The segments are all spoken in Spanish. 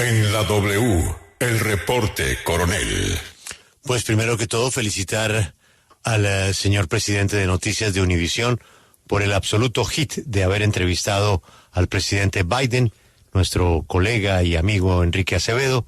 En la W, el reporte, coronel. Pues primero que todo, felicitar al señor presidente de Noticias de Univisión por el absoluto hit de haber entrevistado al presidente Biden, nuestro colega y amigo Enrique Acevedo.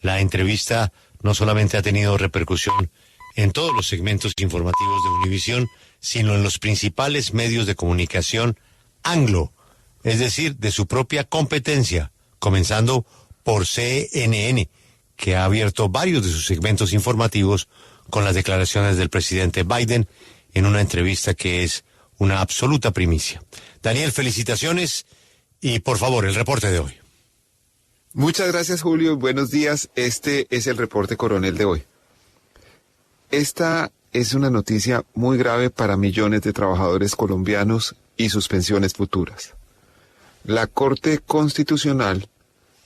La entrevista no solamente ha tenido repercusión en todos los segmentos informativos de Univisión, sino en los principales medios de comunicación anglo, es decir, de su propia competencia, comenzando por CNN, que ha abierto varios de sus segmentos informativos con las declaraciones del presidente Biden en una entrevista que es una absoluta primicia. Daniel, felicitaciones y por favor, el reporte de hoy. Muchas gracias, Julio. Buenos días. Este es el reporte coronel de hoy. Esta es una noticia muy grave para millones de trabajadores colombianos y sus pensiones futuras. La Corte Constitucional,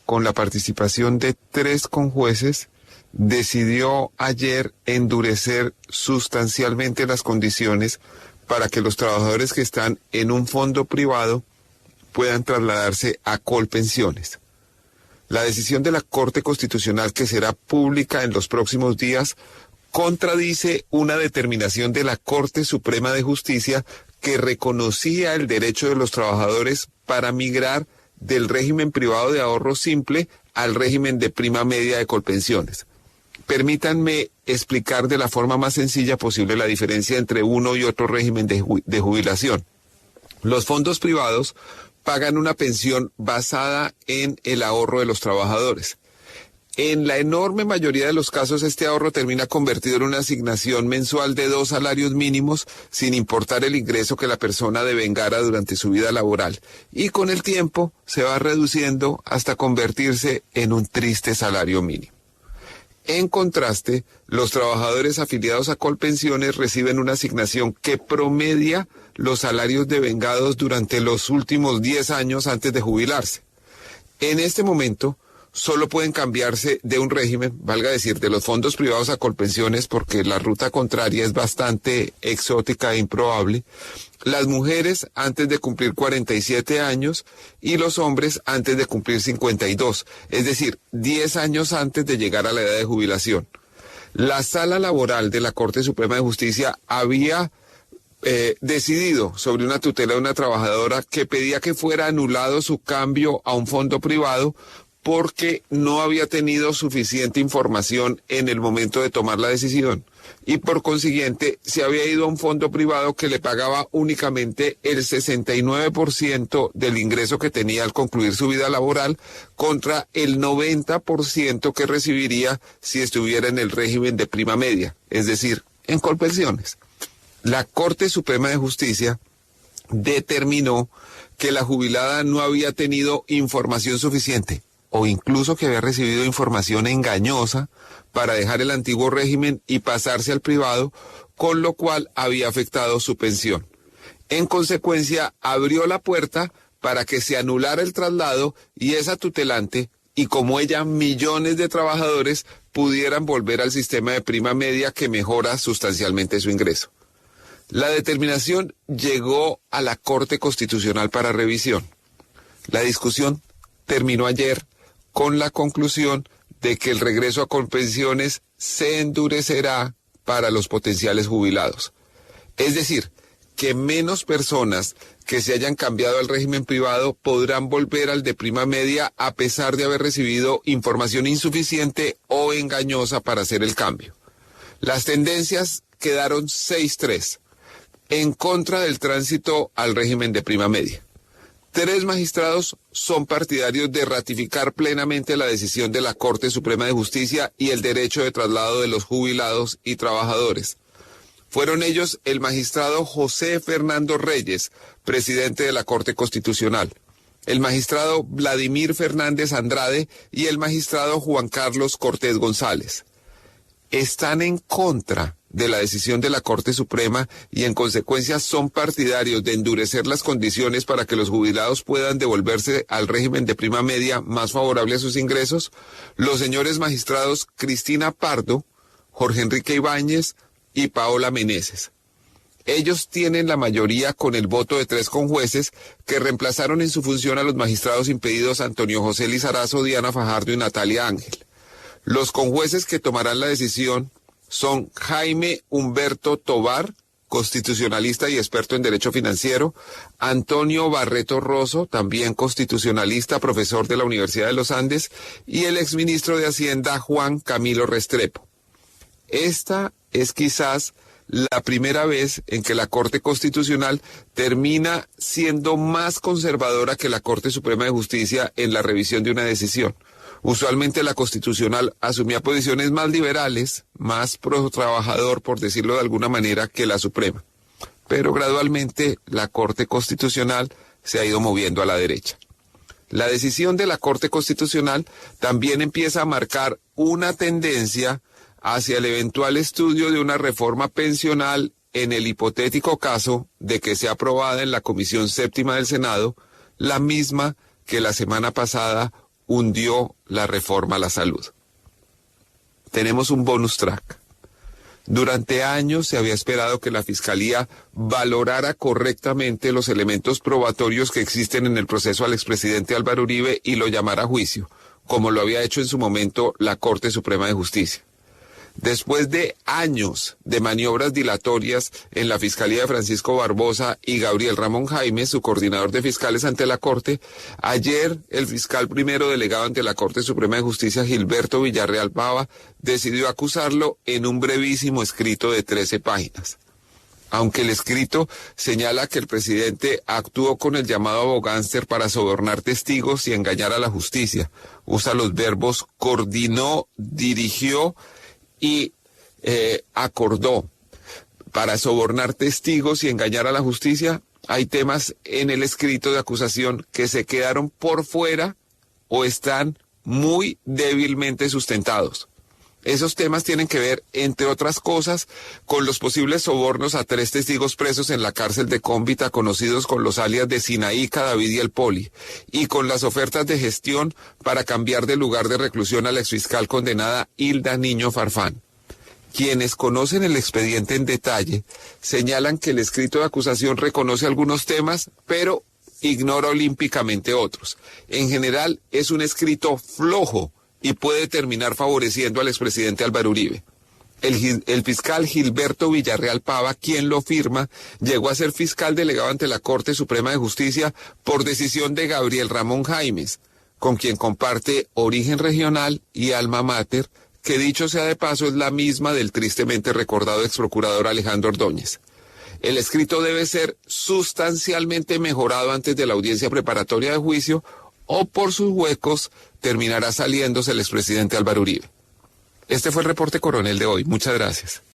con la participación de 3 conjueces, decidió ayer endurecer sustancialmente las condiciones para que los trabajadores que están en un fondo privado puedan trasladarse a Colpensiones. La decisión de la Corte Constitucional, que será pública en los próximos días, contradice una determinación de la Corte Suprema de Justicia que reconocía el derecho de los trabajadores para migrar del régimen privado de ahorro simple al régimen de prima media de Colpensiones. Permítanme explicar de la forma más sencilla posible la diferencia entre uno y otro régimen de jubilación. Los fondos privados pagan una pensión basada en el ahorro de los trabajadores. En la enorme mayoría de los casos, este ahorro termina convertido en una asignación mensual de 2 salarios mínimos, sin importar el ingreso que la persona devengara durante su vida laboral. Y con el tiempo se va reduciendo hasta convertirse en un triste salario mínimo. En contraste, los trabajadores afiliados a Colpensiones reciben una asignación que promedia los salarios devengados durante los últimos 10 años antes de jubilarse. En este momento, solo pueden cambiarse de un régimen, valga decir, de los fondos privados a Colpensiones, porque la ruta contraria es bastante exótica e improbable, las mujeres antes de cumplir 47 años y los hombres antes de cumplir 52, es decir, 10 años antes de llegar a la edad de jubilación. La Sala Laboral de la Corte Suprema de Justicia había decidido sobre una tutela de una trabajadora que pedía que fuera anulado su cambio a un fondo privado porque no había tenido suficiente información en el momento de tomar la decisión y por consiguiente se había ido a un fondo privado que le pagaba únicamente el 69% del ingreso que tenía al concluir su vida laboral contra el 90% que recibiría si estuviera en el régimen de prima media, es decir, en Colpensiones. La Corte Suprema de Justicia determinó que la jubilada no había tenido información suficiente o incluso que había recibido información engañosa para dejar el antiguo régimen y pasarse al privado, con lo cual había afectado su pensión. En consecuencia, abrió la puerta para que se anulara el traslado y esa tutelante, y como ella, millones de trabajadores pudieran volver al sistema de prima media que mejora sustancialmente su ingreso. La determinación llegó a la Corte Constitucional para revisión. La discusión terminó ayer con la conclusión de que el regreso a Colpensiones se endurecerá para los potenciales jubilados. Es decir, que menos personas que se hayan cambiado al régimen privado podrán volver al de prima media a pesar de haber recibido información insuficiente o engañosa para hacer el cambio. Las tendencias quedaron 6-3 en contra del tránsito al régimen de prima media. 3 magistrados son partidarios de ratificar plenamente la decisión de la Corte Suprema de Justicia y el derecho de traslado de los jubilados y trabajadores. Fueron ellos el magistrado José Fernando Reyes, presidente de la Corte Constitucional, el magistrado Vladimir Fernández Andrade y el magistrado Juan Carlos Cortés González. Están en contra de la decisión de la Corte Suprema y en consecuencia son partidarios de endurecer las condiciones para que los jubilados puedan devolverse al régimen de prima media más favorable a sus ingresos, los señores magistrados Cristina Pardo, Jorge Enrique Ibáñez y Paola Meneses. Ellos tienen la mayoría con el voto de 3 conjueces que reemplazaron en su función a los magistrados impedidos Antonio José Lizarazo, Diana Fajardo y Natalia Ángel. Los conjueces que tomarán la decisión son Jaime Humberto Tovar, constitucionalista y experto en derecho financiero, Antonio Barreto Rosso, también constitucionalista, profesor de la Universidad de los Andes, y el exministro de Hacienda Juan Camilo Restrepo. Esta es quizás la primera vez en que la Corte Constitucional termina siendo más conservadora que la Corte Suprema de Justicia en la revisión de una decisión. Usualmente la Constitucional asumía posiciones más liberales, más pro trabajador, por decirlo de alguna manera, que la Suprema. Pero gradualmente la Corte Constitucional se ha ido moviendo a la derecha. La decisión de la Corte Constitucional también empieza a marcar una tendencia hacia el eventual estudio de una reforma pensional en el hipotético caso de que sea aprobada en la Comisión Séptima del Senado, la misma que la semana pasada hundió la reforma a la salud. Tenemos un bonus track. Durante años se había esperado que la Fiscalía valorara correctamente los elementos probatorios que existen en el proceso al expresidente Álvaro Uribe y lo llamara a juicio, como lo había hecho en su momento la Corte Suprema de Justicia. Después de años de maniobras dilatorias en la Fiscalía de Francisco Barbosa y Gabriel Ramón Jaime, su coordinador de fiscales ante la Corte, ayer el fiscal primero delegado ante la Corte Suprema de Justicia, Gilberto Villarreal Pava, decidió acusarlo en un brevísimo escrito de 13 páginas. Aunque el escrito señala que el presidente actuó con el llamado abogánster para sobornar testigos y engañar a la justicia, usa los verbos coordinó, dirigió y acordó para sobornar testigos y engañar a la justicia. Hay temas en el escrito de acusación que se quedaron por fuera o están muy débilmente sustentados. Esos temas tienen que ver, entre otras cosas, con los posibles sobornos a 3 testigos presos en la cárcel de Cómbita, conocidos con los alias de Sinaíca, David y el Poli, y con las ofertas de gestión para cambiar de lugar de reclusión a la exfiscal condenada Hilda Niño Farfán. Quienes conocen el expediente en detalle señalan que el escrito de acusación reconoce algunos temas, pero ignora olímpicamente otros. En general, es un escrito flojo y puede terminar favoreciendo al expresidente Álvaro Uribe. El fiscal Gilberto Villarreal Pava, quien lo firma, llegó a ser fiscal delegado ante la Corte Suprema de Justicia por decisión de Gabriel Ramón Jaimes, con quien comparte origen regional y alma mater, que dicho sea de paso es la misma del tristemente recordado exprocurador Alejandro Ordóñez. El escrito debe ser sustancialmente mejorado antes de la audiencia preparatoria de juicio o por sus huecos terminará saliéndose el expresidente Álvaro Uribe. Este fue el reporte coronel de hoy. Muchas gracias.